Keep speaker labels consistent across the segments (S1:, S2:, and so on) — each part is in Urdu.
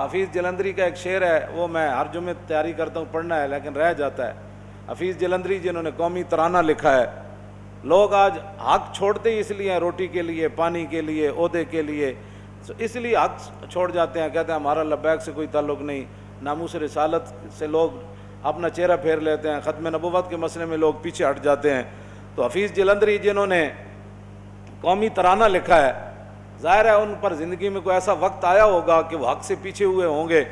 S1: حفیظ جلندری کا ایک شعر ہے، وہ میں ہر جمعے تیاری کرتا ہوں پڑھنا ہے لیکن رہ جاتا ہے۔ حفیظ جلندری جنہوں نے قومی ترانہ لکھا ہے، لوگ آج حق چھوڑتے ہی اس لیے ہیں، روٹی کے لیے، پانی کے لیے، عہدے کے لیے، اس لیے حق چھوڑ جاتے ہیں، کہتے ہیں ہمارا لبیک سے کوئی تعلق نہیں، ناموس رسالت سے لوگ اپنا چہرہ پھیر لیتے ہیں، ختم نبوت کے مسئلے میں لوگ پیچھے ہٹ جاتے ہیں۔ تو حفیظ جلندری جنہوں نے قومی ترانہ لکھا ہے، ظاہر ہے ان پر زندگی میں کوئی ایسا وقت آیا ہوگا کہ وہ حق سے پیچھے ہوئے ہوں گے،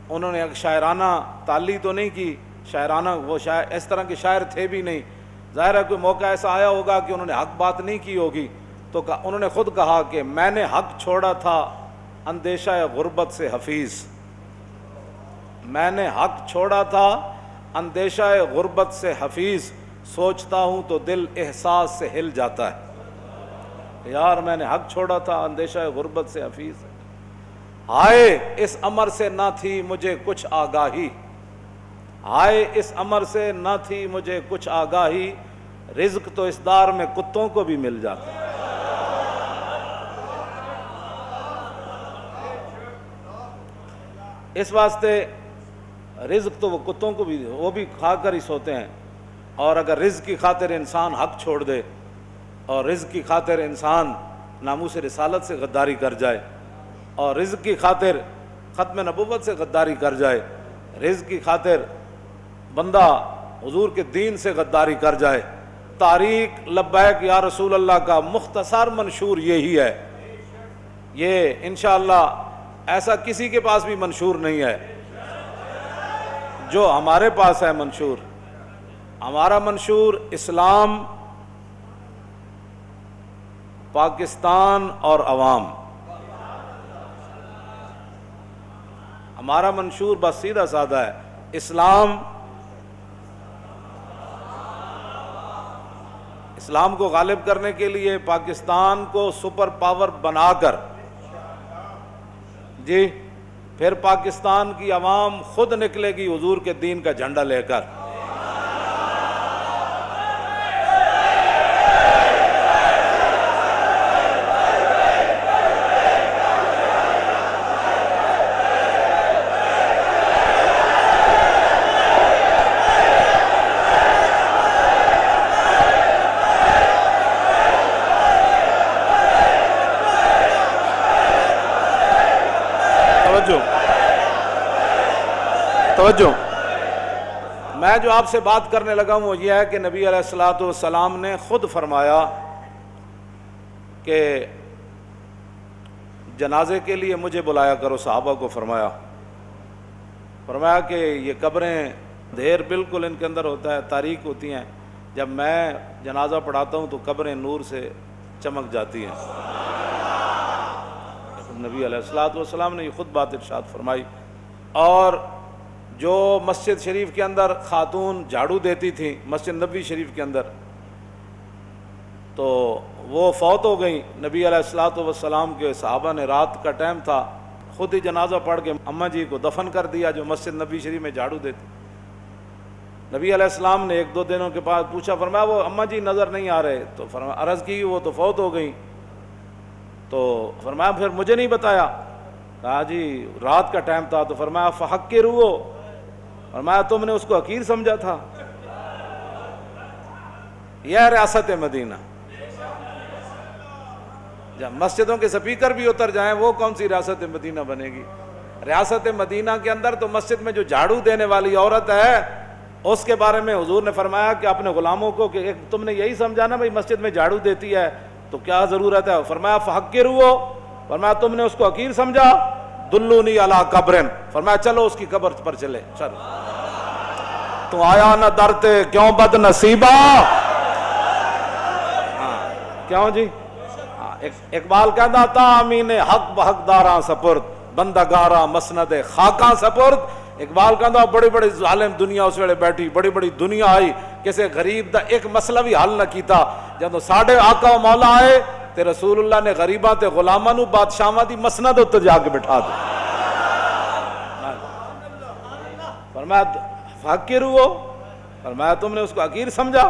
S1: انہوں نے ایک شاعرانہ تعلی تو نہیں کی، شاعرانہ وہ شاعر اس طرح کے شاعر تھے بھی نہیں، ظاہر ہے کوئی موقع ایسا آیا ہوگا کہ انہوں نے حق بات نہیں کی ہوگی، تو انہوں نے خود کہا کہ میں نے حق چھوڑا تھا اندیشہ غربت سے حفیظ، میں نے حق چھوڑا تھا اندیشہ غربت سے حفیظ، سوچتا ہوں تو دل احساس سے ہل جاتا ہے۔ یار میں نے حق چھوڑا تھا اندیشہ غربت سے حفیظ، ہائے اس امر سے نہ تھی مجھے کچھ آگاہی، ہائے اس امر سے نہ تھی مجھے کچھ آگاہی، رزق تو اس دار میں کتوں کو بھی مل جاتا ہے۔ اس واسطے رزق تو وہ کتوں کو بھی، وہ بھی کھا کر ہی سوتے ہیں، اور اگر رزق کی خاطر انسان حق چھوڑ دے اور رزق کی خاطر انسان ناموس رسالت سے غداری کر جائے اور رزق کی خاطر ختم نبوت سے غداری کر جائے، رزق کی خاطر بندہ حضور کے دین سے غداری کر جائے، تاریخ لبیک یا رسول اللہ کا مختصر منشور یہی ہے، یہ انشاءاللہ ایسا کسی کے پاس بھی منشور نہیں ہے جو ہمارے پاس ہے منشور۔ ہمارا منشور اسلام، پاکستان اور عوام، ہمارا منشور بس سیدھا سادہ ہے، اسلام، اسلام کو غالب کرنے کے لیے پاکستان کو سپر پاور بنا کر، جی پھر پاکستان کی عوام خود نکلے گی حضور کے دین کا جھنڈا لے کر۔ توجہ، میں جو آپ سے بات کرنے لگا ہوں وہ یہ ہے کہ نبی علیہ الصلوۃ والسلام نے خود فرمایا کہ جنازے کے لیے مجھے بلایا کرو، صحابہ کو فرمایا کہ یہ قبریں دھیر بالکل ان کے اندر ہوتا ہے، تاریک ہوتی ہیں، جب میں جنازہ پڑھاتا ہوں تو قبریں نور سے چمک جاتی ہیں۔ نبی علیہ الصلوۃ والسلام نے یہ خود بات ارشاد فرمائی۔ اور جو مسجد شریف کے اندر خاتون جھاڑو دیتی تھیں، مسجد نبوی شریف کے اندر، تو وہ فوت ہو گئیں، نبی علیہ الصلوۃ والسلام کے صحابہ نے رات کا ٹائم تھا، خود ہی جنازہ پڑھ کے اماں جی کو دفن کر دیا جو مسجد نبوی شریف میں جھاڑو دیتی۔ نبی علیہ السلام نے ایک دو دنوں کے بعد پوچھا، فرمایا وہ اماں جی نظر نہیں آ رہے، تو فرمایا عرض کی وہ تو فوت ہو گئیں، تو فرمایا پھر مجھے نہیں بتایا، کہا جی رات کا ٹائم تھا، تو فرمایا فحقروہ، فرمایا تم نے اس کو حقیر سمجھا تھا۔ یہ ریاست مدینہ، جب مسجدوں کے سپیکر بھی اتر جائیں وہ کون سی ریاست مدینہ بنے گی؟ ریاست مدینہ کے اندر تو مسجد میں جو جھاڑو دینے والی عورت ہے اس کے بارے میں حضور نے فرمایا کہ اپنے غلاموں کو کہ تم نے یہی سمجھا نا بھائی مسجد میں جھاڑو دیتی ہے تو کیا ضرورت ہے؟ فرمایا فحقروہ، فرمایا تم نے اس کو حقیر سمجھا، دلونی علی قبرن، فرمایا چلو اس کی قبر پر چلے، چلو تو آیا نہ درتے کیوں بد نصیبہ، کیوں جی؟ اقبال کہتا تھا امین حق بحقداراں سپرد، بندگاراں مسند خاکاں سپرد۔ اقبال کہتا بڑی بڑی ظالم دنیا اس ویلے بیٹھی، بڑی بڑی دنیا آئی، کسی غریب دا ایک مسئلہ بھی حل نہ کیتا، جب ساڑھے آقا و مولا آئے تے رسول اللہ نے غریباں تے غلاماں نو بادشاہاں دی مسند اتر جا کے بٹھا دے۔ فرمایا فحقروہ، فرمایا تم نے اس کو حقیر سمجھا،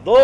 S1: 2